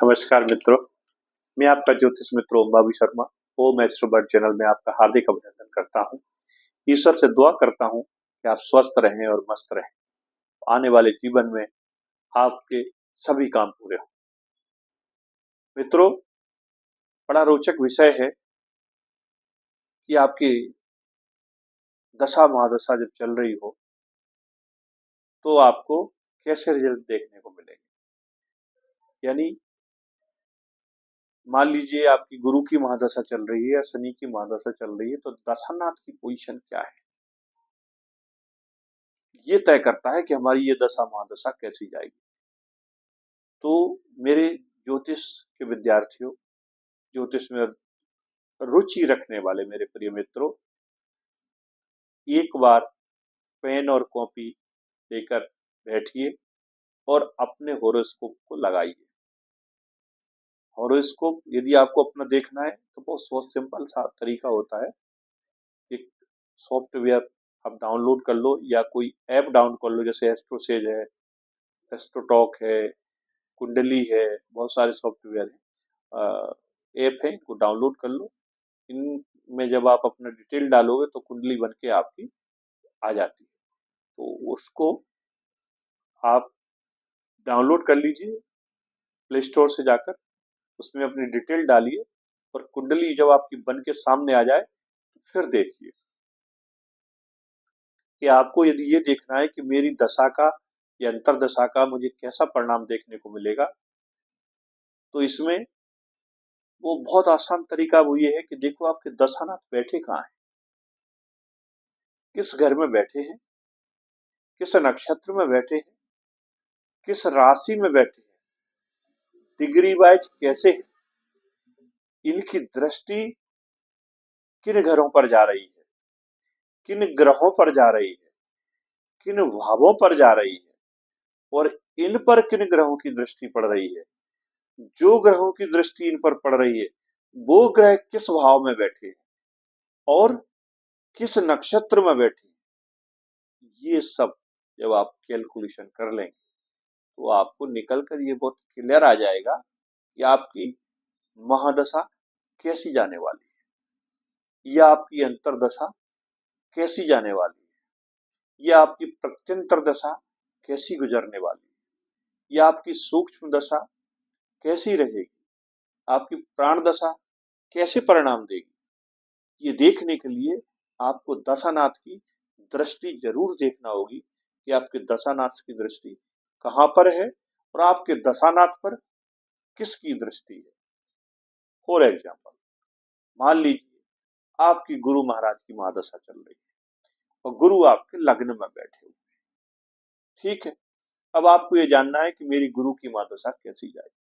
नमस्कार मित्रों, मैं आपका ज्योतिष मित्र ओम बाबू शर्मा ओम एस्ट्रोबर्ड चैनल में आपका हार्दिक अभिनंदन करता हूं। ईश्वर से दुआ करता हूं कि आप स्वस्थ रहें और मस्त रहें। आने वाले जीवन में आपके सभी काम पूरे हों। मित्रों, बड़ा रोचक विषय है कि आपकी दशा महादशा जब चल रही हो तो आपको कैसे रिजल्ट देखने को मिलेंगे। यानी मान लीजिए आपकी गुरु की महादशा चल रही है या शनि की महादशा चल रही है, तो दशानाथ की पोजीशन क्या है, ये तय करता है कि हमारी ये दशा महादशा कैसी जाएगी। तो मेरे ज्योतिष के विद्यार्थियों, ज्योतिष में रुचि रखने वाले मेरे प्रिय मित्रों, एक बार पेन और कॉपी लेकर बैठिए और अपने होरोस्कोप को लगाइए। होरोस्कोप यदि आपको अपना देखना है तो बहुत सिंपल सा तरीका होता है। एक सॉफ्टवेयर आप डाउनलोड कर लो या कोई ऐप डाउनलोड कर लो, जैसे एस्ट्रोसेज है, एस्ट्रोटॉक है, कुंडली है, बहुत सारे सॉफ्टवेयर है, ऐप है, इनको डाउनलोड कर लो। इनमें जब आप अपना डिटेल डालोगे तो कुंडली बन के आपकी आ जाती है, तो उसको आप डाउनलोड कर लीजिए प्ले स्टोर से जाकर, उसमें अपनी डिटेल डालिए और कुंडली जब आपकी बन के सामने आ जाए तो फिर देखिए कि आपको यदि ये देखना है कि मेरी दशा का या अंतरदशा का मुझे कैसा परिणाम देखने को मिलेगा, तो इसमें वो बहुत आसान तरीका वो ये है कि देखो आपके दशानाथ बैठे कहाँ हैं, किस घर में बैठे हैं, किस नक्षत्र में बैठे हैं, किस राशि में बैठे हैं, डिग्री वाइज कैसे है, इनकी दृष्टि किन घरों पर जा रही है, किन ग्रहों पर जा रही है, किन भावों पर जा रही है और इन पर किन ग्रहों की दृष्टि पड़ रही है। जो ग्रहों की दृष्टि इन पर पड़ रही है वो ग्रह किस भाव में बैठे हैं और किस नक्षत्र में बैठे हैं, ये सब जब आप कैलकुलेशन कर लेंगे तो आपको निकल कर ये बहुत क्लियर आ जाएगा कि आपकी महादशा कैसी जाने वाली है या आपकी अंतरदशा कैसी जाने वाली है या आपकी प्रत्यंतर दशा कैसी गुजरने वाली है या आपकी सूक्ष्म दशा कैसी रहेगी, आपकी प्राण दशा कैसे परिणाम देगी। ये देखने के लिए आपको दशानाथ की दृष्टि जरूर देखना होगी कि आपके दशानाथ की दृष्टि कहां पर है और आपके दशानाथ पर किसकी दृष्टि है। फॉर एग्जाम्पल, मान लीजिए आपकी गुरु महाराज की महादशा चल रही है और गुरु आपके लग्न में बैठे हुए, ठीक है। अब आपको ये जानना है कि मेरी गुरु की महादशा कैसी जाएगी,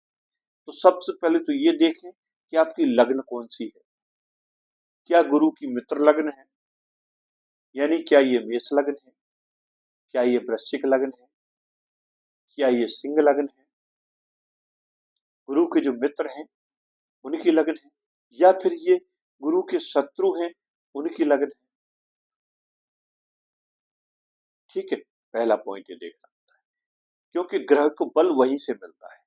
तो सबसे पहले तो ये देखें कि आपकी लग्न कौन सी है। क्या गुरु की मित्र लग्न है, यानी क्या ये मेष लग्न है, क्या ये वृश्चिक लग्न है, क्या ये सिंह लग्न है। गुरु के जो मित्र हैं उनकी लग्न है या फिर ये गुरु के शत्रु हैं उनकी लग्न है, ठीक है। पहला पॉइंट ये देखना होता है, क्योंकि ग्रह को बल वहीं से मिलता है।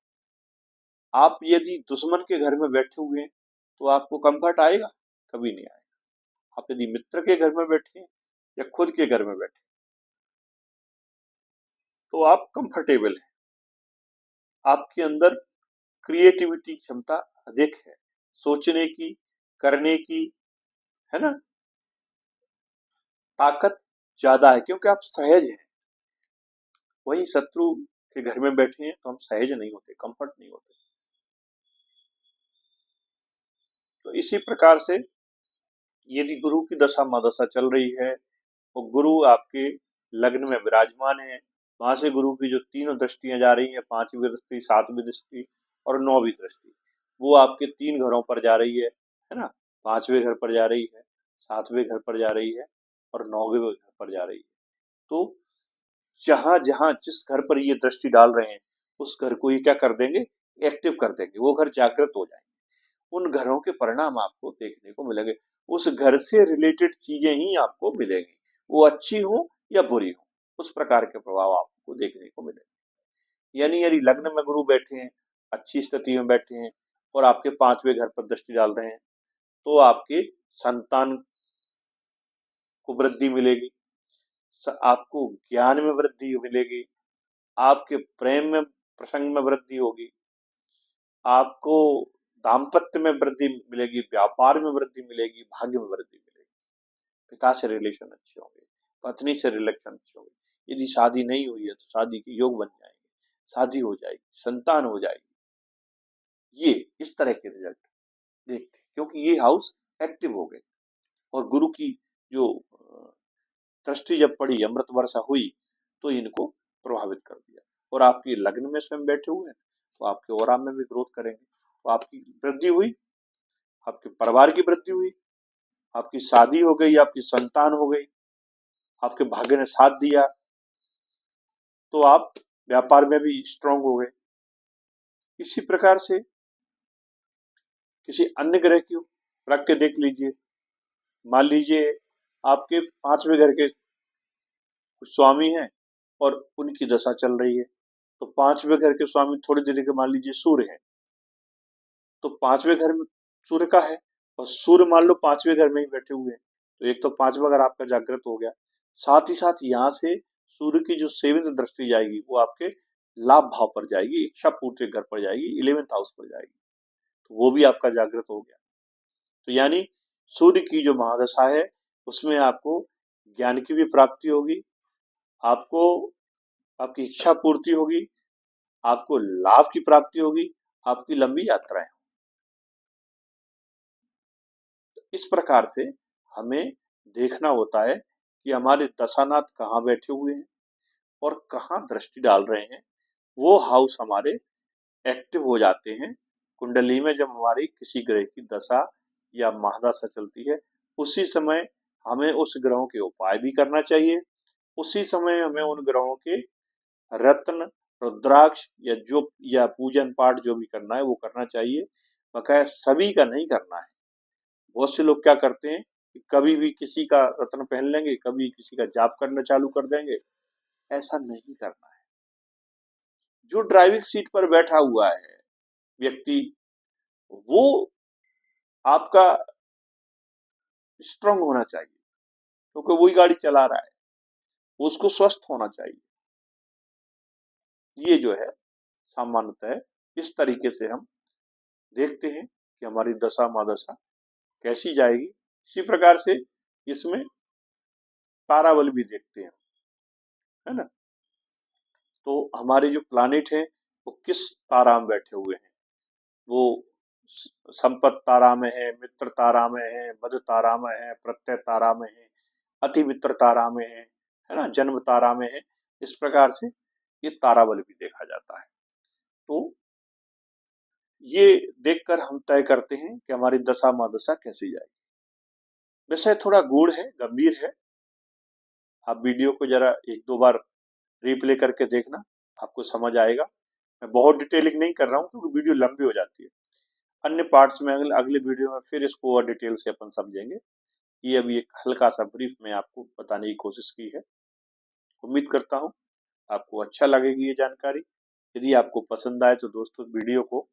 आप यदि दुश्मन के घर में बैठे हुए हैं तो आपको कंफर्ट आएगा? कभी नहीं आएगा। आप यदि मित्र के घर में बैठे हैं या खुद के घर में बैठे तो आप कंफर्टेबल हैं, आपके अंदर क्रिएटिविटी क्षमता अधिक है, सोचने की, करने की, है ना, ताकत ज्यादा है, क्योंकि आप सहज हैं। वहीं शत्रु के घर में बैठे हैं तो हम सहज नहीं होते, कंफर्ट नहीं होते। तो इसी प्रकार से यदि गुरु की दशा महादशा चल रही है और गुरु आपके लग्न में विराजमान है, वहां से गुरु की जो तीनों दृष्टियां जा रही है, 5वीं दृष्टि, 7वीं दृष्टि और 9वीं दृष्टि, वो आपके 3 घरों पर जा रही है ना। 5वें घर पर जा रही है, 7वें घर पर जा रही है और 9वें घर पर जा रही है। तो जहां जहां जिस घर पर ये दृष्टि डाल रहे हैं उस घर को ये क्या कर देंगे, एक्टिव कर देंगे, वो घर जागृत हो जाएंगे। उन घरों के परिणाम आपको देखने को मिलेंगे, उस घर से रिलेटेड चीजें ही आपको मिलेंगी, वो अच्छी हो या बुरी हो, उस प्रकार के प्रभाव आपको देखने को मिलेंगे। यानी यदि लग्न में गुरु बैठे हैं, अच्छी स्थिति में बैठे हैं और आपके 5वें घर पर दृष्टि डाल रहे हैं, तो आपके संतान को वृद्धि मिलेगी, आपको ज्ञान में वृद्धि मिलेगी, आपके प्रेम में प्रसंग में वृद्धि होगी, आपको दाम्पत्य में वृद्धि मिलेगी, व्यापार में वृद्धि मिलेगी, भाग्य में वृद्धि मिलेगी, पिता से रिलेशन अच्छे होंगे, पत्नी से रिलेशन अच्छे होंगे। यदि शादी नहीं हुई है तो शादी के योग बन जाएंगे, शादी हो जाएगी, संतान हो जाएगी। ये इस तरह के रिजल्ट देखते हैं, क्योंकि ये हाउस एक्टिव हो गए और गुरु की जो दृष्टि जब पड़ी, अमृत वर्षा हुई, तो इनको प्रभावित कर दिया। और आपकी लग्न में स्वयं बैठे हुए हैं तो आपके ओरा में भी ग्रोथ करेंगे, तो आपकी वृद्धि हुई, आपके परिवार की वृद्धि हुई, आपकी शादी हो गई, आपकी संतान हो गई, आपके भाग्य ने साथ दिया, तो आप व्यापार में भी स्ट्रांग हो गए। इसी प्रकार से किसी अन्य ग्रह की रख के देख लीजिए। मान लीजिए आपके 5वें घर के स्वामी हैं और उनकी दशा चल रही है, तो 5वें घर के स्वामी थोड़ी देर के मान लीजिए सूर्य है, तो 5वें घर में सूर्य का है और सूर्य मान लो 5वें घर में ही बैठे हुए हैं, तो एक तो 5वां घर आपका जागृत हो गया, साथ ही साथ यहाँ से सूर्य की जो 7th दृष्टि जाएगी वो आपके लाभ भाव पर जाएगी, इच्छा पूर्ति घर पर जाएगी, 11th हाउस पर जाएगी, तो वो भी आपका जागृत हो गया। तो यानी सूर्य की जो महादशा है उसमें आपको ज्ञान की भी प्राप्ति होगी, आपको आपकी इच्छा पूर्ति होगी, आपको लाभ की प्राप्ति होगी, आपकी लंबी यात्राएं। इस प्रकार से हमें देखना होता है कि हमारे दशानाथ कहाँ बैठे हुए हैं और कहाँ दृष्टि डाल रहे हैं। वो हाउस हमारे एक्टिव हो जाते हैं कुंडली में जब हमारी किसी ग्रह की दशा या महादशा चलती है। उसी समय हमें उस ग्रहों के उपाय भी करना चाहिए, उसी समय हमें उन ग्रहों के रत्न, रुद्राक्ष या पूजन पाठ जो भी करना है वो करना चाहिए। बकाया सभी का नहीं करना है। बहुत से लोग क्या करते हैं कि कभी भी किसी का रत्न पहन लेंगे, कभी किसी का जाप करना चालू कर देंगे। ऐसा नहीं करना है। जो ड्राइविंग सीट पर बैठा हुआ है व्यक्ति, वो आपका स्ट्रांग होना चाहिए, क्योंकि वही गाड़ी चला रहा है, उसको स्वस्थ होना चाहिए। ये जो है सामान्यतः इस तरीके से हम देखते हैं कि हमारी दशा महादशा कैसी जाएगी। इसी प्रकार से इसमें ताराबल भी देखते हैं, है ना। तो हमारे जो प्लानिट है वो किस तारा में बैठे हुए हैं, वो संपत तारा में है, मित्र तारा में है, मध तारा में है, प्रत्यय तारा में है, अति मित्र तारा में है ना, जन्म तारा में है। इस प्रकार से ये ताराबल भी देखा जाता है। तो ये देखकर हम तय करते हैं कि हमारी दशा महादशा कैसी जाएगी। विषय थोड़ा गूढ़ है, गंभीर है। आप वीडियो को जरा 1-2 बार रिप्ले करके देखना, आपको समझ आएगा। मैं बहुत डिटेलिंग नहीं कर रहा हूँ क्योंकि वीडियो लंबी हो जाती है। अन्य पार्ट्स में अगले वीडियो में फिर इसको और डिटेल से अपन समझेंगे। ये अभी एक हल्का सा ब्रीफ में आपको बताने की कोशिश की है। उम्मीद करता हूँ आपको अच्छा लगेगी ये जानकारी। यदि आपको पसंद आए तो दोस्तों वीडियो को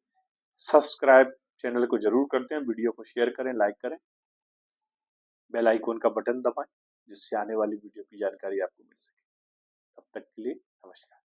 सब्सक्राइब, चैनल को जरूर कर दें, वीडियो को शेयर करें, लाइक करें, बेल आइकन का बटन दबाएं, जिससे आने वाली वीडियो की जानकारी आपको मिल सके। तब तक के लिए नमस्कार।